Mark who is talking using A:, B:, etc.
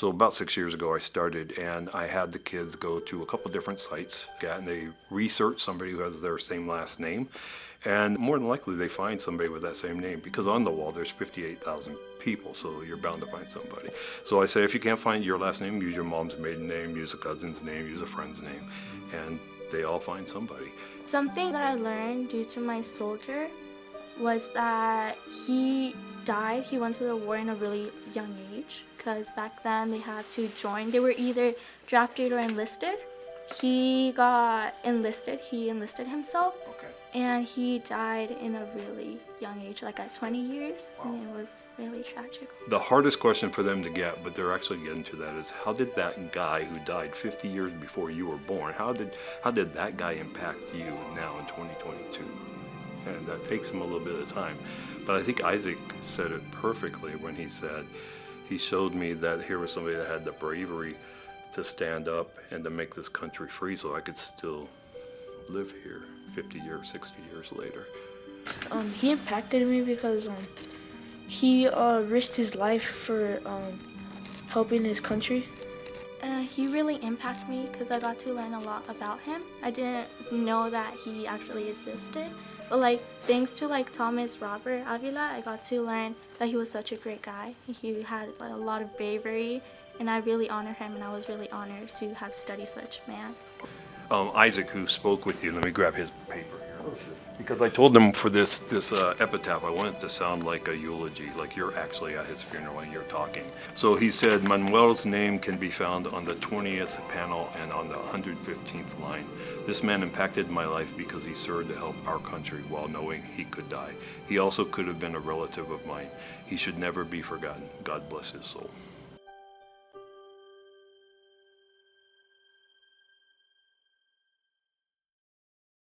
A: So about 6 years ago I started, and I had the kids go to a couple different sites, and they research somebody who has their same last name, and more than likely they find somebody with that same name, because on the wall there's 58,000 people, so you're bound to find somebody. So I say, if you can't find your last name, use your mom's maiden name, use a cousin's name, use a friend's name, and they all find somebody.
B: Something that I learned due to my soldier was that he died. He went to the war in a really young age, because back then they had to join. They were either drafted or enlisted. He got enlisted. He enlisted himself, and he died in a really young age, like at 20 years, and it was really tragic.
A: The hardest question for them to get, but they're actually getting to that, is how did that guy who died 50 years before you were born, how did that guy impact you now in 2022? And that takes him a little bit of time. But I think Isaac said it perfectly when he said, he showed me that here was somebody that had the bravery to stand up and to make this country free so I could still live here 50 years, 60 years later.
C: He impacted me because he risked his life for helping his country.
B: He really impacted me because I got to learn a lot about him. I didn't know that he actually existed, but thanks to Thomas Robert Avila, I got to learn that he was such a great guy. He had a lot of bravery, and I really honor him, and I was really honored to have studied such man.
A: Isaac, who spoke with you, let me grab his paper here. Oh, sure. Because I told them for this epitaph, I want it to sound like a eulogy, like you're actually at his funeral and you're talking. So he said, Manuel's name can be found on the 20th panel and on the 115th line. This man impacted my life because he served to help our country while knowing he could die. He also could have been a relative of mine. He should never be forgotten. God bless his soul.